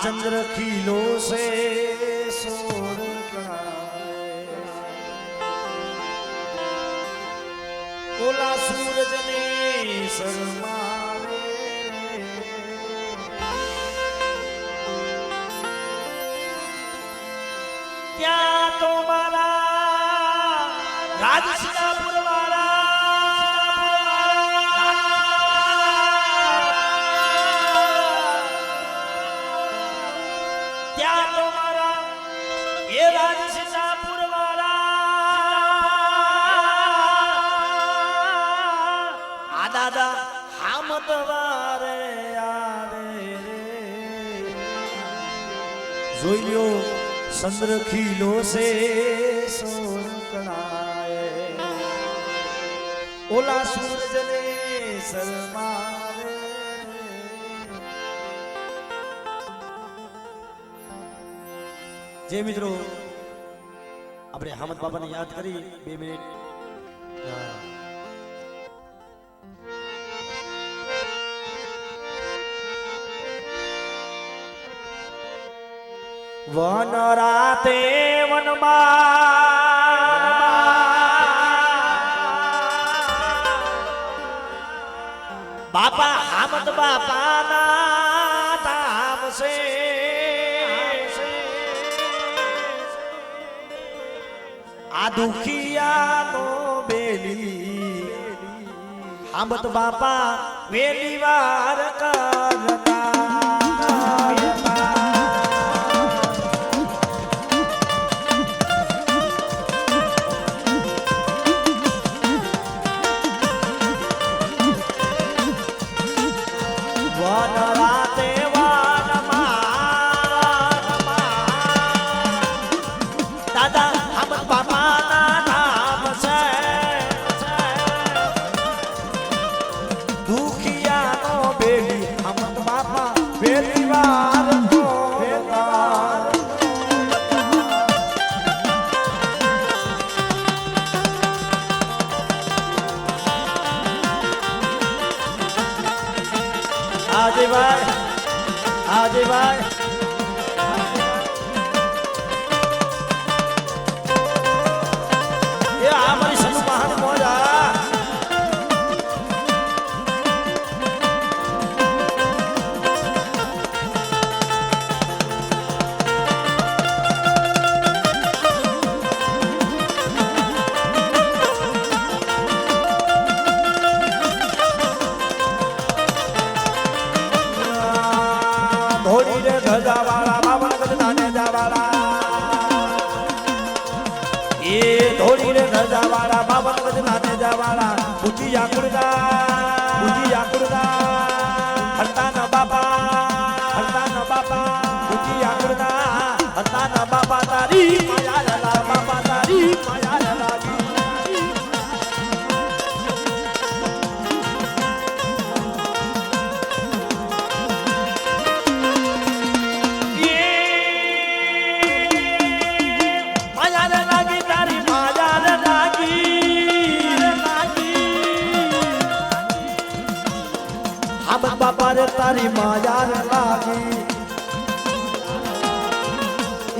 चंद्र खिलो से सोर का ओला सूरज ने शर्मावे क्या तो मारा राजसिंगापुर वाला क्या तो मारा ये राजसिंगापुर वाला आ दादा हामत वारे आवे रे જોઈ લ્યો चंद्र खिलो से सोर कणाए ओला सूरज ने शर्मावे जे मित्रों આપણે હામદ બાબાને યાદ કરી 2 મિનિટ वन राते वनमा बापा हामद बापा ना धाम से आ दुखिया नो बेली हामद बापा वेली वार करता आजे भाई ये हमारी सब महान मौजा धोड़ी रे धजा वाला बाबा गजना ने जावाला ये धोड़ी रे धजा वाला बाबा गजना ने जावाला बुझिया कुड़गा हरता न बाबा बुझिया कुड़गा हरता न बाबा तारी माया लला बाबा तारी माया लगी बाबा रे तारी माया लागी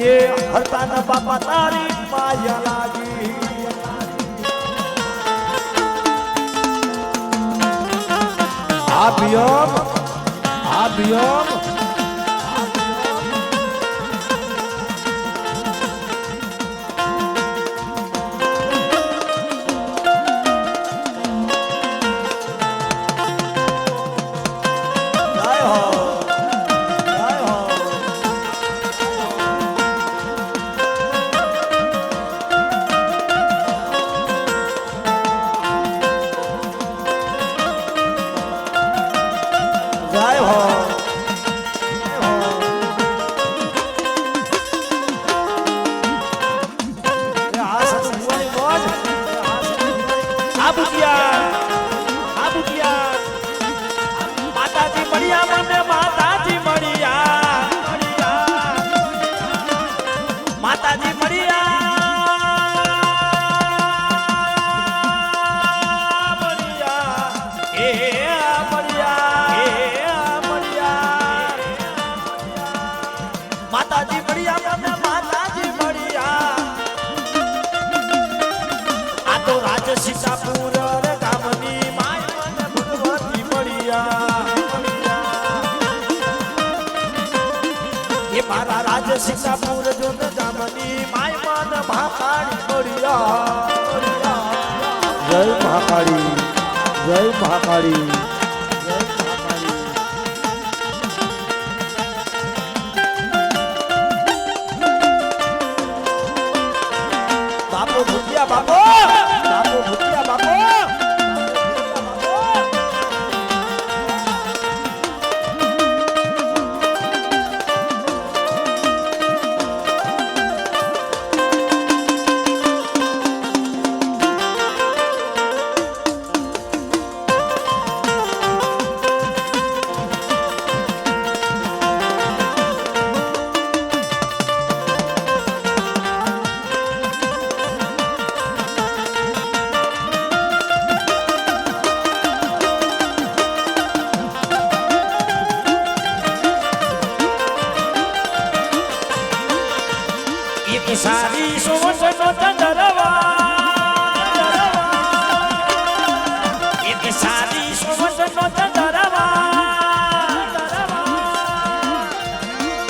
ये हरता न बाबा तारी माया लागी आबियम जय हो माताजी बढ़िया मने माताजी बढ़िया माताजी बढ़िया ઈસાપુર જોત ગામની માય માન મહાકાળી મળ્યા જય મહાકાળી જય મહાકાળી જય મહાકાળી બાપો ભૂતિયા બાપો બાપો ભૂતિયા બાપો સારી સોવસનો ચંદરવા એક સારી સોવસનો ચંદરવા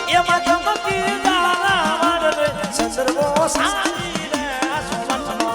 એમાં ચમકી જાવા રે ચંદ્રવો સારી રે સોવસનો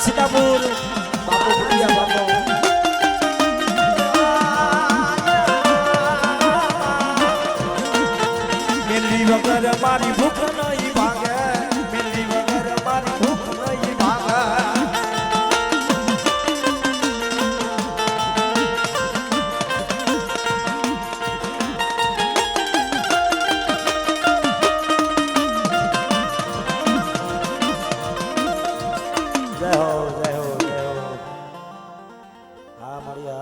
Singapura, bapo punya bapo. Meli bagar mari bhuk nahi bhage, meli bagar mari bhuk nahi bhage. Jai ho, jai ho, jai ho. Ah, Maria.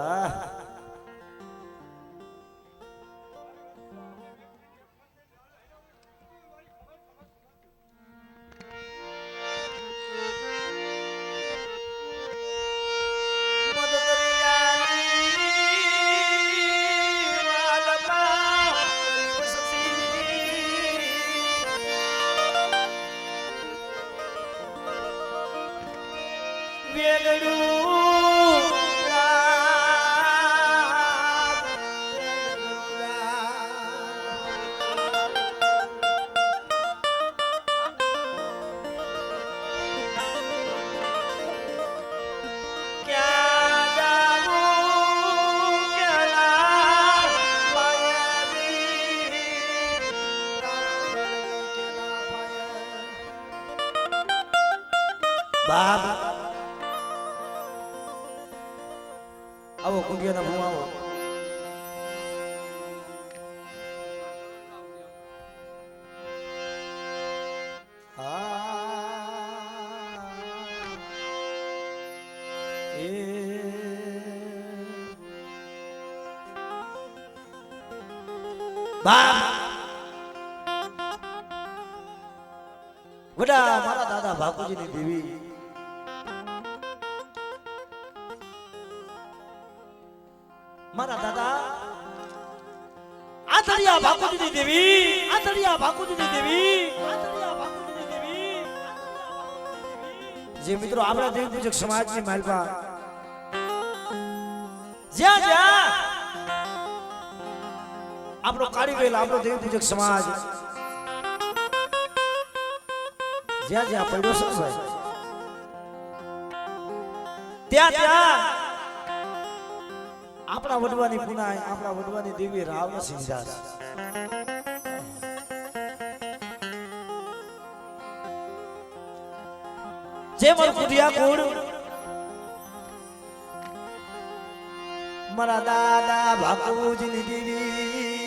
બાપ આવો કુંડિયાના ભૂ આવો બાપ વડા મારા દાદા ભાકુજીની દેવી મારા દાદા આતરિયા ભાકુજીની દેવી આતરિયા ભાકુજીની દેવી આતરિયા ભાકુજીની દેવી જે મિત્રો આપણા દેવ પૂજક સમાજની માલપા જ્યાં જ્યાં આપણો કાળીવેલ આપણો દેવ પૂજક સમાજ જ્યાં જ્યાં પડ્યો છે ત્યાં ત્યાં આપણા વડવાની પુનાય આપણા વડવાની દેવી રાવણ સિંહદાસ જે મર કુદિયા કુડ મારા દાદા ભાકુજીની દેવી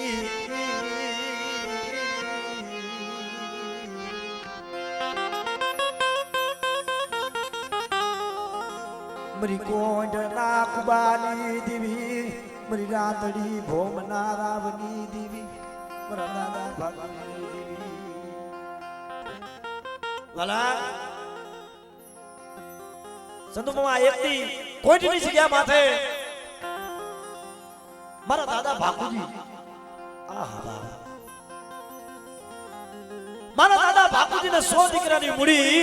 મરી કોંઢ નાકબાની દેવી મરી રાતડી ભોમના રાવની દેવી મરા દાદા ભાગની દેવી વાલા સંતુમાં એકથી કોઈની જગ્યા માથે મારા દાદા ભાગુજી આહા મારા દાદા ભાગુજીને 100 દીકરાની મૂડી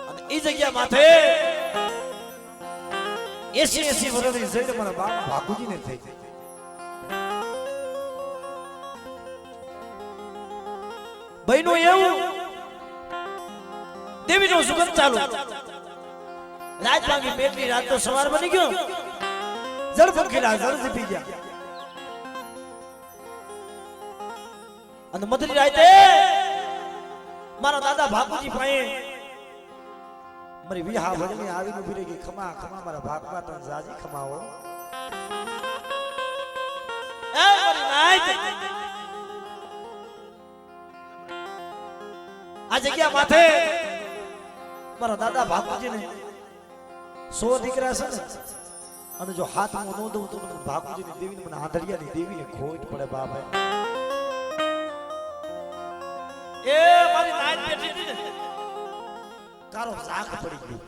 અને એ જગ્યા માથે 80 વર્ષની જઈને મારા બાપ ભાગુજીને થઈ બહેનો એવું દેવીનો સુગંધ ચાલુ રાત ભાગી પેટની રાત તો સવાર બની ગયો જળ પંખીલા જળ જીપી ગયા અને મધરી રાતે મારા દાદા ભાગુજી પાસે મારી વિહા ભજની આવીને ઉભી રહી ગઈ ખમા ખમા મારા ભાગવા તને જાજી ખમાવો એ મારી નાઈત આ જગ્યા માથે મારા દાદા ભાગુજીને 100 દીકરા છે ને અને જો હાથમાં નો દઉં તો મને ભાગુજીની દેવીને મને આંધળિયાની દેવીને ખોટ પડે બાપ એ મારી નાઈટ બેઠી ને કારો ઝાક પડી ગઈ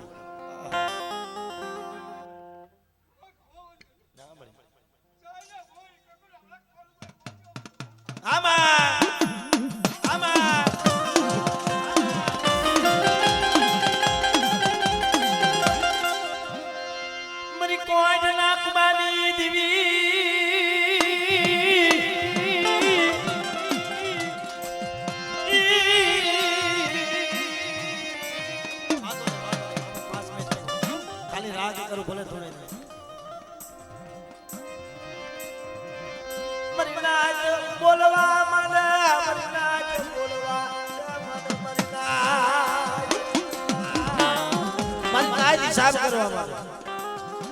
સાફ કરવા માટે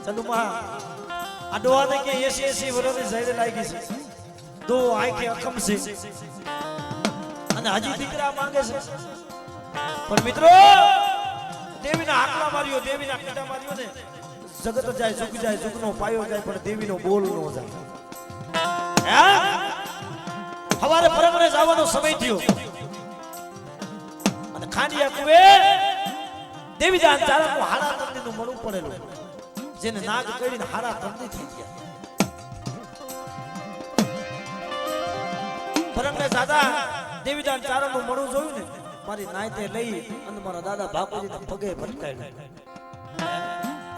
ચંદુમા આ ડોહાને કે 80 વર્ષની ઝાયરે લાગી છે દો આંખે અકમ છે અને હજી દીકરા માંગે છે પણ મિત્રો દેવીના આંકડા માર્યો દેવીના કીડા માર્યો ને જગત જાય સુખ પાયો જાય પણ દેવીનો બોલ નો જાય હવારે પરમરે જવાનો સમય થયો અને ખાંડિયા કુવે દેવી જાન ચારણનું હાડા તંદીનું મળું પડેલું જેને નાગ કરીને હાડા તંદી થઈ ગયા પરમને દાદા દેવી જાન ચારણનું મળું જોયું ને મારી નાયતે લઈ અને મારા દાદા ભાગુજીને પગે પટકાયું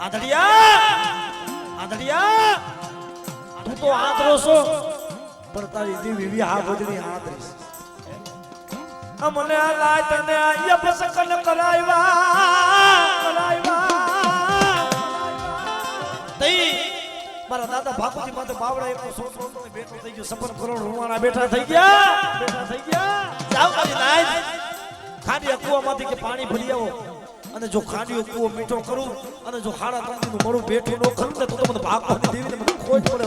આંધળિયા તું તો આંધળો છો પણ તારી દેવી વિહા ભજની આંધળી અમને લાય તને આયા પસકન કરાયવા તઈ મારા દાદા ભાગુજી માથે બાવડા એક સોટરો બેઠો થઈ ગયો સપન કરોડ રૂવાણા બેઠા થઈ ગયા જાવ કાલી નાય ખાંડિયા કૂવામાંથી કે પાણી ભરી આવો અને જો ખાંડિયો કૂવો મીઠો કરું અને જો હાડા તંદીનું મળું બેઠું નો ખરું ને તો મને ભાગવતી દેવીને મને ખોજ પડે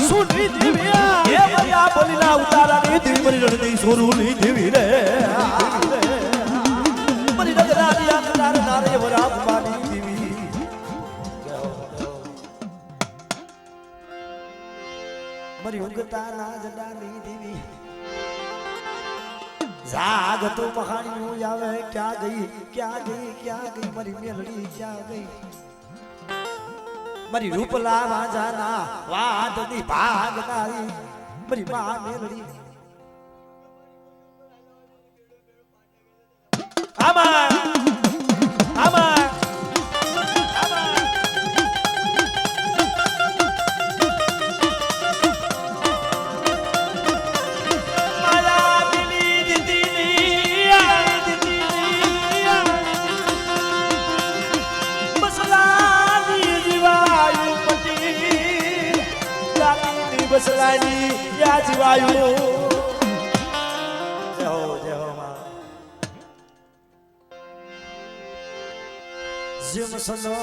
સુની દેવિયા એ મરિયા બોલીના ઉતારાની દેવી મરી રણની સોરુની દેવી રે મરી રગરાની આંકડાર નારે વરાપવાની દેવી મરી ઉગતા ના જડાની દેવી જાગ તો મહાણી આવે ક્યાં ગઈ ક્યાં ગઈ ક્યાં ગઈ મારી મેલડી ક્યાં ગઈ મારી રૂપલા વાજાના વાદની ભાગનારી મારી મા મેલડી આમાં આમાં બસલાની યા જીવાયું જય હો માં જીમ સનો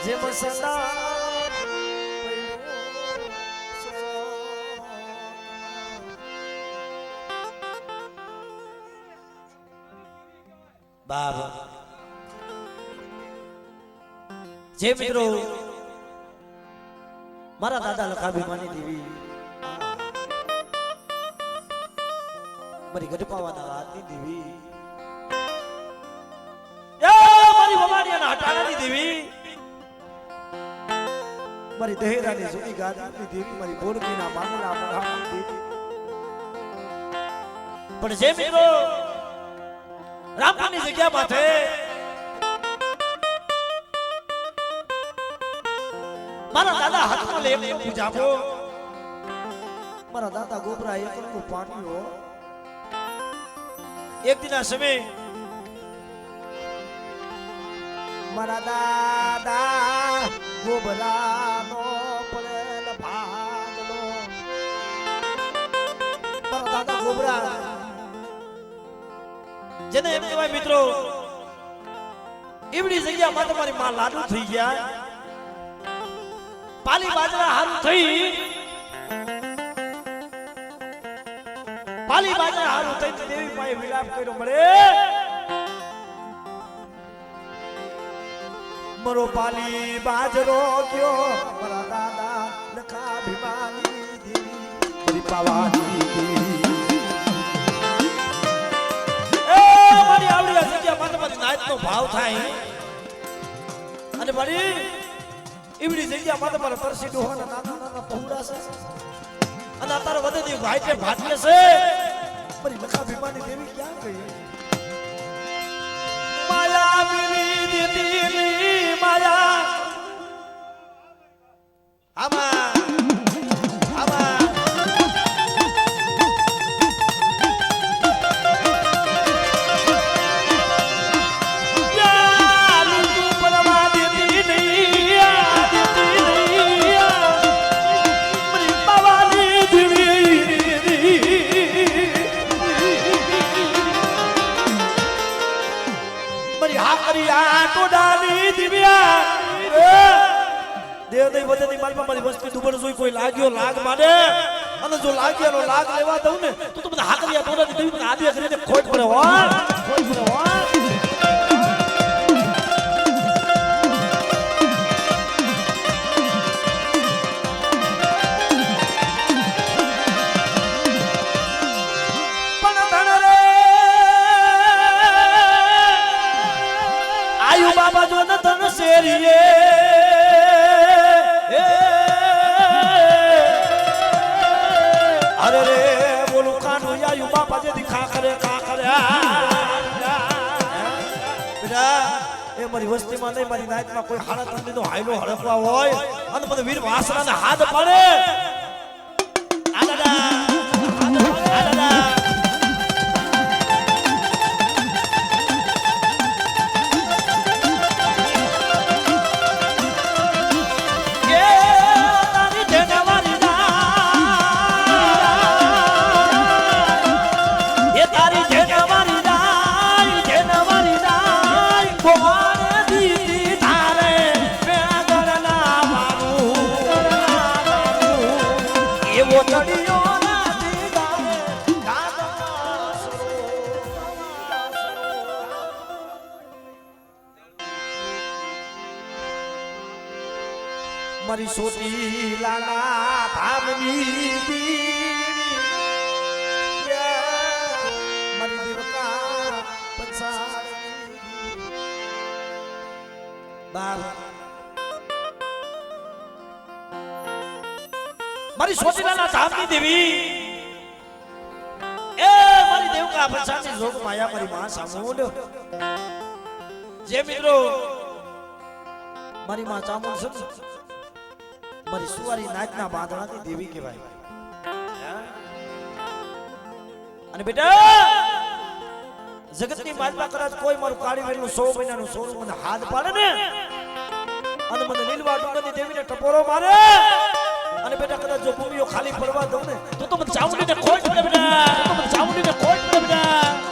જીમ સના બાબા જે મિત્રો મારા દાદા લખાભિમાની દેવી મારી ગઢપાવાના હાથની દેવી મારી વમાડિયાના હટાણાની દેવી મારી દહેરાની જૂની ગાદીની દેવી મારી બોરકીના માંગલા મઢાની દેવી પણ જે મિત્રો રામની જગ્યા માથે મારા દાદા હાથમાં લે એમ પૂજાવો મારા દાદા ગોબરા એકલનું પાણીઓ એક દિના સમય મારા દાદા ગોબરાનો પડેલ ભાગલો મારા દાદા ગોબરા જેને એમ કહેવાય મિત્રો એવડી જગ્યા માં તમારી માં લાડુ થઈ ગયા પાલી બાજરા હારું થઈ પાલી બાજરા હારું થઈ દેવી પાસે વિલાપ કર્યો મળે મરો પાલી બાજરો ગયો મારા દાદા લખા ભીમાની દેવી મારી પાવાની દેવી એ મારી આવડી જગ્યા માં તમારી નાચનો ભાવ થાય અને મારી એવડી જગ્યા માં તમારે તરસી ડોહાના નાના નાના પહોળા છે અને અત્યારે વધેની વાઈટે ભાટીએ છે મારી લખા ભીમાની દેવી ક્યાં ગઈ માયા મિલી દીદી માયા આમાં મારી વસ્તી દુબળ જોઈ કોઈ લાગ્યો લાગ માને અને જો લાગ્યાનો લાગ લેવા દઉં ને તો બધા હાકરિયા તોડાની દેવી મને આદિયા કરીને ખોટ પડે હો ખોટ પડે હો પણ ધણ રે આયુ બાબા જો ન ધન શેરીએ અરે રે બોલું કાનું આયુ બાપા જે ખા કરે બેટા એ મારી વસ્તીમાં નહીં મારી નાયતમાં કોઈ હાડા તંદીનો હાયલો હડકવા હોય અને મને વીર વાસણાના હાથ પડે મારી સોટી લાલા રામની મારી દેવકા પછાડી બાપ મારી સોટીલાના ધામની દેવી એ મારી દેવકા પછાડી જોગ માયા મારી માં સામુંડ જે મિત્રો મારી માં ચામુંડ છે મારી સુવારી નાચના બાંધણાની દેવી કહેવાય અને બેટા જગતની માલમાં કદાચ કોઈ મારું કાળી વેલનું 100 મહિનાનું સોનું મને હાથ પાડે ને અને મને લીલવા ડુંગરની દેવીને ટપોરો મારે અને બેટા કદાચ જો ભૂમિઓ ખાલી પડવા દઉં ને તો મને ચામુંડીને ખોટ પડે બેટા તો મને ચામુંડીને ખોટ પડે બેટા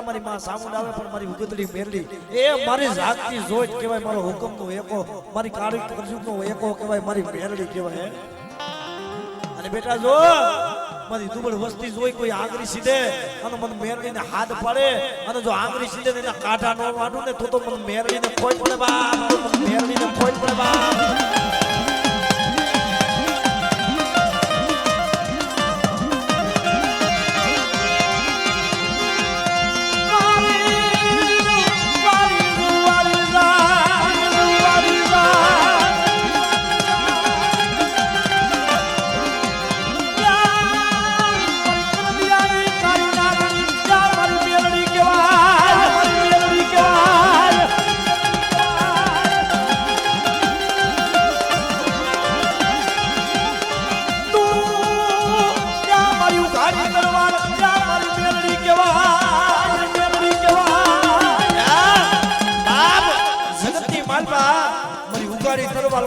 મારી માં સામુંડ આવે પણ મારી ઉગતડી મેરલી એ મારી જાતની જોઈત કહેવાય મારો હુકમનો એકો મારી કાળી કરજુકનો એકો કહેવાય મારી મેરલી કહેવાય અને બેટા જો મારી દુબળ વસ્તી જોઈ કોઈ આંગળી સીધે અને મને મેરલીને હાથ પાડે અને જો આંગળી સીધે ને એના કાંઠા નો વાડું ને તો મને મેરલીને ખોટ પડે બા મેરલીને ખોટ પડે બા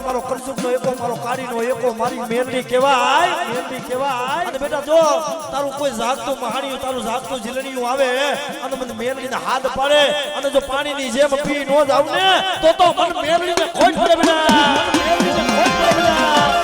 મારો કરજુકનો એકો મારો કાળીનો એકો મારી મેરડી કહેવાય અને બેટા જો તારું કોઈ જાગતું મહાણીયું તારું જાગતું જીલણીયું આવે અને મને મેરડીને હાથ પાડે અને જો પાણીની જેમ પી નો જાવ ને તો મને મેરડીને ખોટ પડે બેટા મેરડીને ખોટ પડે બેટા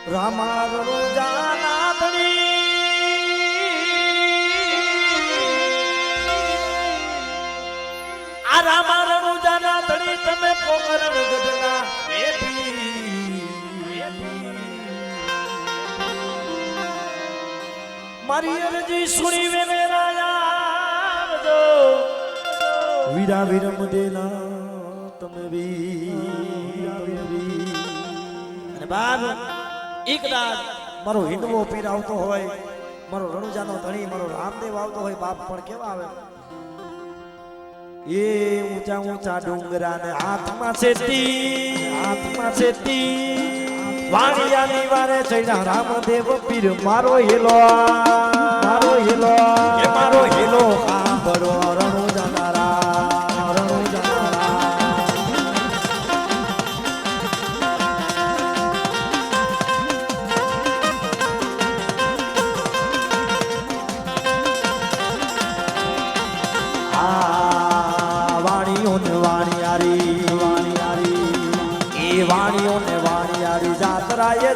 રામારો જાનાતણી આ રામારો જાનાતણી તમે પોકરણ ગઢના મારી અરજી સુણી વેરાયા જો વીરા વિરમ દેના તમે વી અને બાપ એકદાસ મારો હિંદવો પીર આવતો હોય મારો રણુજાનો ધણી મારો રામદેવ આવતો હોય બાપ પણ કેવા આવે એ ઊંચા ઊંચા ડુંગરા ને હાથમાં છે તી વાણિયાની વારે ચડ્યા રામદેવ પીર મારો હેલો એ મારો હેલો સાંભળો રણુજાના વાણીઓ ને વાણિયારી જાત્રાએ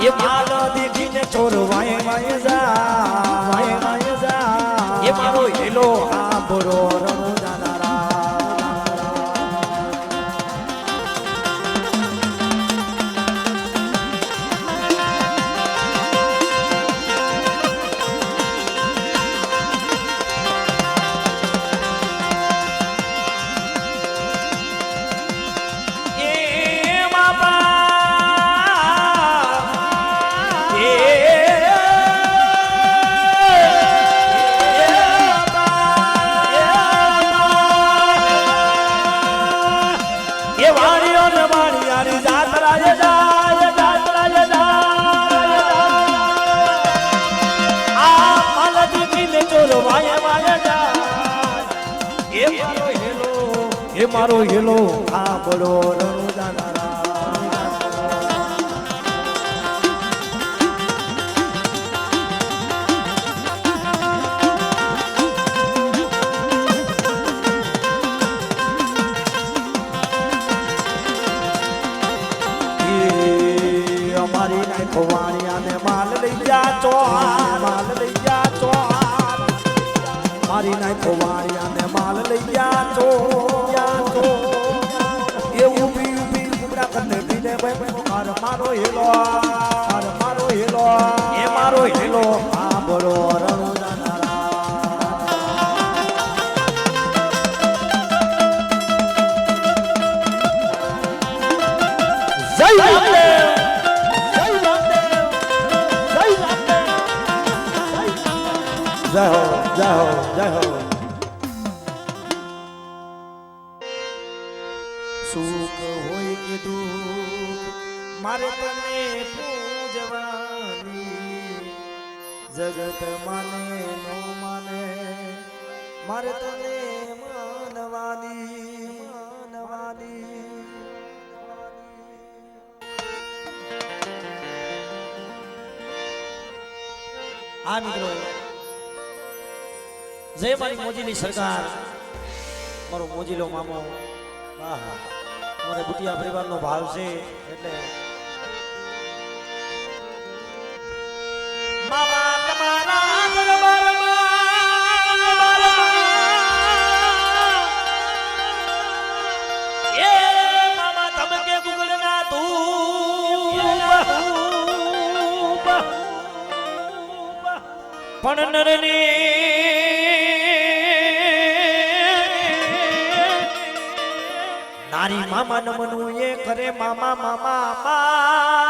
એ માલ દીકરીને ચોર વાય વાય જા એ મારો હેલો આ બોરો એ મારો હેલો આ બડો રણુદાના અમારી નાખો વાણિયાને માલ લઈ જા ચોહાર માલ લઈ જા ચોહાર મારી નાખો વાણિયાને માલ લઈ જા એ ઉભી ઉભી કુમડા કરને પીને ભાઈ મારો હેલો એ મારો હેલો આ બરો રણુદાના જય રામદેવ જય હો જય હો જય હો સુખ હોય કે દુઃખ મારે તને પૂજવાની જગત માને નો માને મારે તને માનવાની આ મિત્રો જય મારી મોજીની સરકાર મારો મોજીલો મામો મારે બુટિયા પરિવારનો ભાવ છે એટલે મામા તમારા દરબારમાં એ મામા તમે કે ગુગળના ધૂપ પણ નરની નારી મામા નમનું એ કરે મામા મામા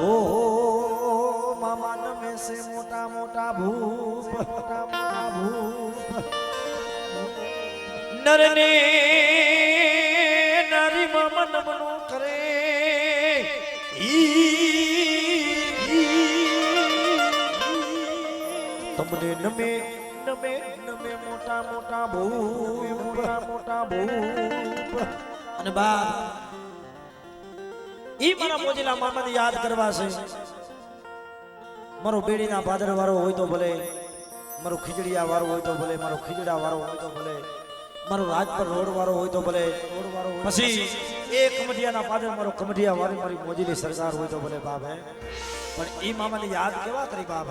ઓ મામા નમે સે મોટા મોટા ભૂપ નરને નારી મામા નમનું કરે તમને નમે નમે નમે મોટા મોટા ભૂપ અને બા ઈ મારા મોજીલા મામાને યાદ કરવા છે મારો બેડીના પાદર વાળો હોય તો ભલે મારો ખીજડીયા વાળો હોય તો ભલે મારો ખીજડા વાળો હોય તો ભલે મારો રાજપર રોડ વાળો હોય તો ભલે પછી એ કમઢિયાના પાદર મારો કમઢિયા વાળી મારી મોજીલી સરકાર હોય તો ભલે બાપ હે પણ ઈ મામાને યાદ કેવા કરી બાપ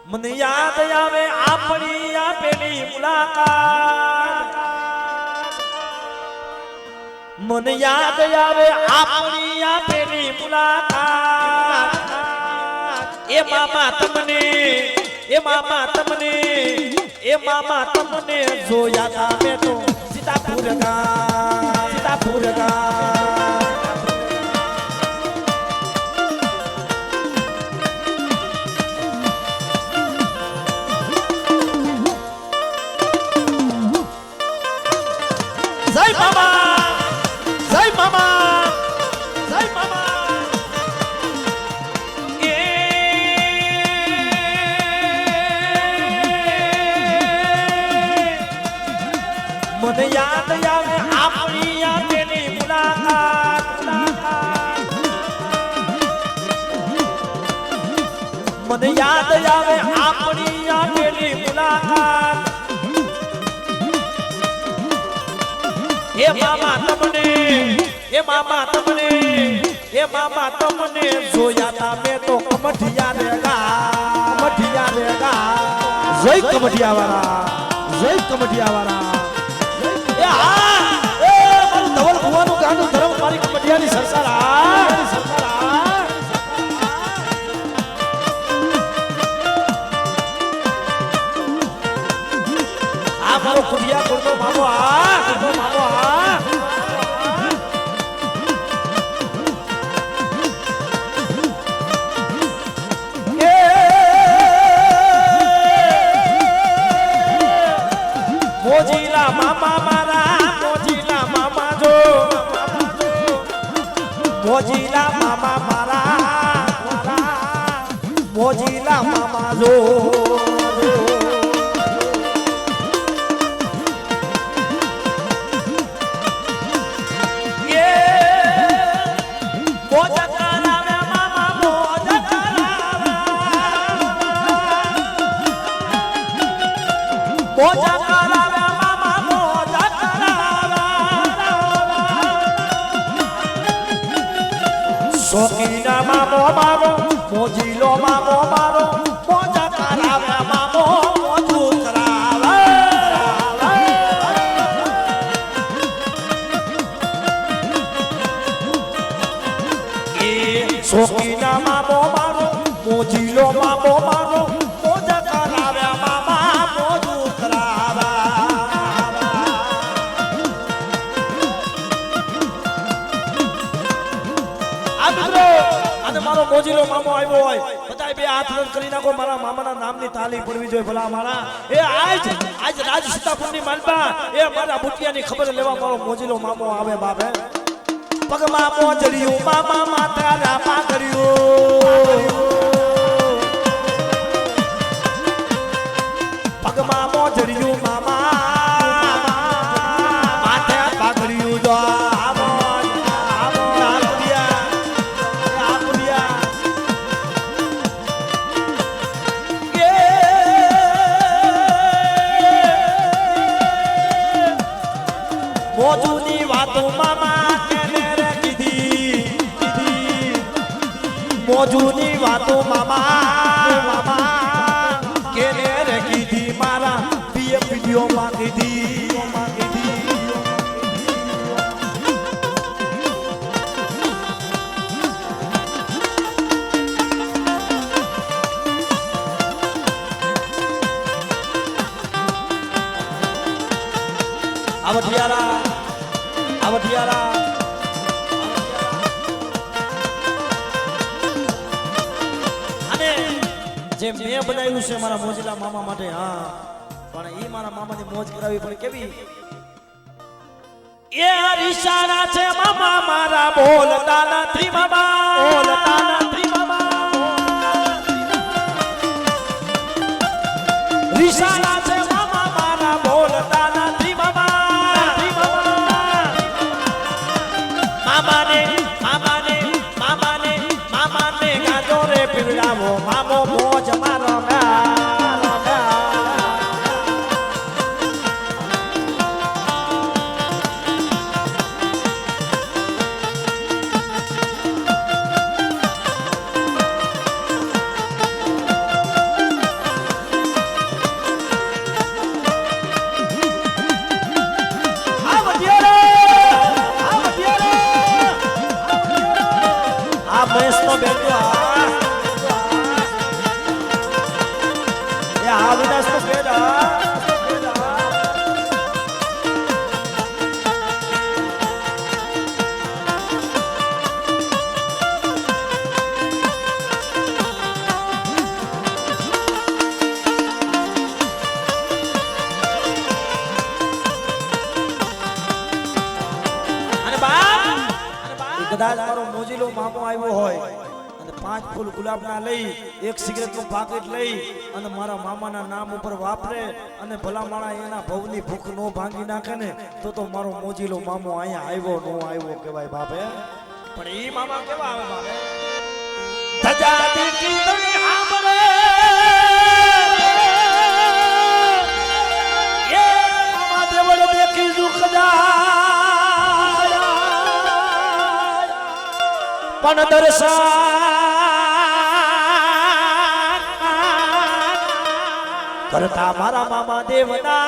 મને યાદ આવે આપણી આપેલી મુલાકાત મને યાદ આવે આપણી આપેલી મુલાકાત એ મામા તમને જોયા તા મેં તો સીતાપુર ગા મને યાદ આવે આપણી આપેલી મુલાકાત મને યાદ આવે આપણી આપેલી મુલાકાત એ મામા તમને જોયા તા મેં તો કમઠિયા રે ગા જય કમઠિયા વાળા ધવલ ભુવાનું ગાંડું ધર્મ મારી કમઢિયાની સરકાર આ મારો કુડિયા કોનો મામો મોજીલા મામા મારા મોજીલા મામા જો મોજીલા મામા મારા મોજીલા મામા જો મોજા કરાવે મામા મોજા કરાવે શોકીના મામો મારો મોજીલો મામો મારો મોજા કરાવે મામો મોજું કરાવે એ શોકીના મામો મારો મોજીલો મામો મારો મોજા કરાવે મામા મોજું કરાવે આ મિત્રો અને મારો મોજીલો મામો આવ્યો હોય બધાય બે હાથ રદ કરી નાખો મારા મામાના નામની તાલી પડવી જોઈએ ભલા મારા એ આજ રાજ સીતાપુરની માલપા એ મારા બુટિયાની ખબર લેવા મારો મોજીલો મામો આવે બાપે પગમાં મોજડ્યું મામા માતા રામા કર્યું પગમાં મોજડ્યું મામા માથે પાઘડ્યું જો મોજુની વાતો મામા કેને રે કીધી મોજુની વાતો મામા કેને રે કીધી મારા પીએ પીડીઓ માં કીધી આવટિયારા અને જે મેં બનાવ્યું છે મારા મોજીલા મામા માટે હા પણ ઈ મારા મામાની મોજ કરાવી પણ કેવી એ ઈશારા છે મામા મારા બોલતા નથી મામા ઈશારા છે મામા મારા બોલતા નથી મામાને ગાજો રે પીવડાવો મામો મોજ મારો કદાચ મારો મોજીલો મામો આવ્યો હોય અને 5 ફૂલ ગુલાબના લઈ એક સિગરેટનું પાકેટ લઈ અને મારા મામાના નામ ઉપર વાપરે અને ભલા માણા એના ભવની ભૂખ નો ભાંગી નાખે ને તો મારો મોજીલો મામો અહીંયા આવ્યો નો આવ્યો કહેવાય બાપે પણ ઈ મામા કેવા આવે બાપે ધજા દીકી તણી આમરે એ મામા દેવળ દેખી જુખદા પણ દર્શન કરતા મારા મામા દેવના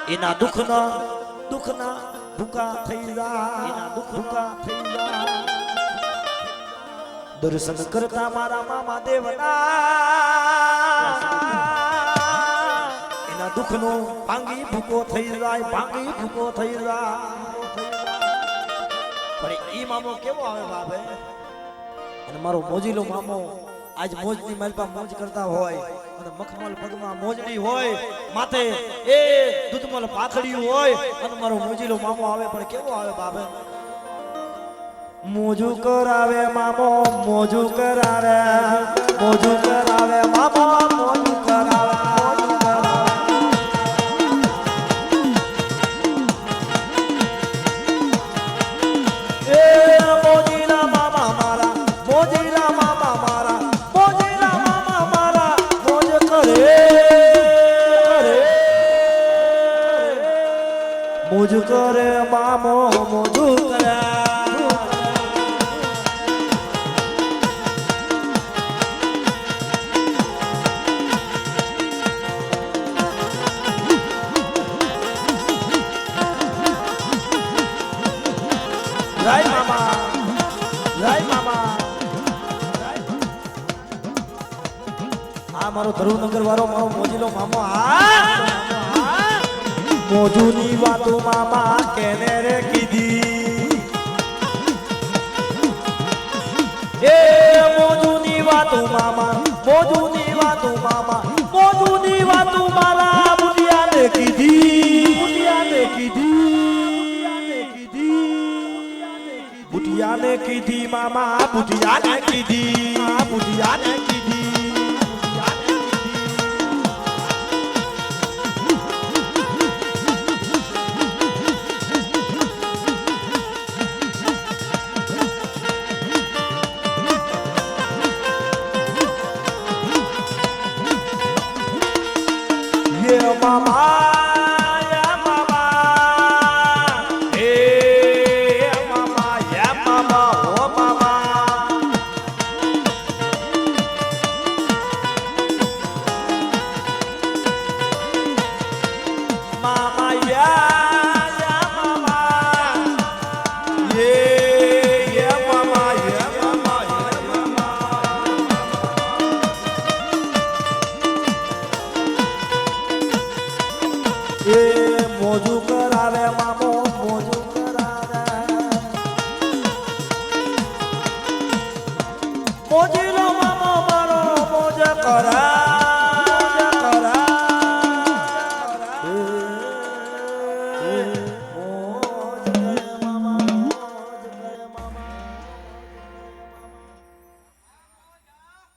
એના દુઃખના ભૂકા થઈ જા દર્શન કરતા મારા મામા દેવના દુઃખનો ભાંગી ભૂકો થઈ જાય પણ ઈ મામો કેવો આવે બાપે અને મારો મોજીલો મામો આજ મોજની માલપા મોજ કરતા હોય અને મખમલ પગમાં મોજડી હોય માથે એ દૂધમલ પાથડિયું હોય અને મારો મોજીલો મામો આવે પણ કેવો આવે બાપે મોજું કરાવે મામો મોજું કરાવે મામો મોજું કરાવે મોજીલા મામા મામા આ મારો ધરુનગર વાળો મારો મોજીલો મામો મોજુની વાતો મામા કેને રે કીધી એ મોજુની વાતો મામા મોજુની વાતો મામા મોજુની વાતો મારા બુટિયાને કીધી બુટિયાને કીધી મામા બુટિયાને કીધી બુટિયાને કીધી Mama, yeah, mama, hey, mama, yeah, mama, oh, mama. Mama, yeah, mama, yeah, mama, yeah, mama, yeah, mama. એ મોજું કરાવે મામો મોજું કરાવે મોજીલો મામો મારો મોજ કરા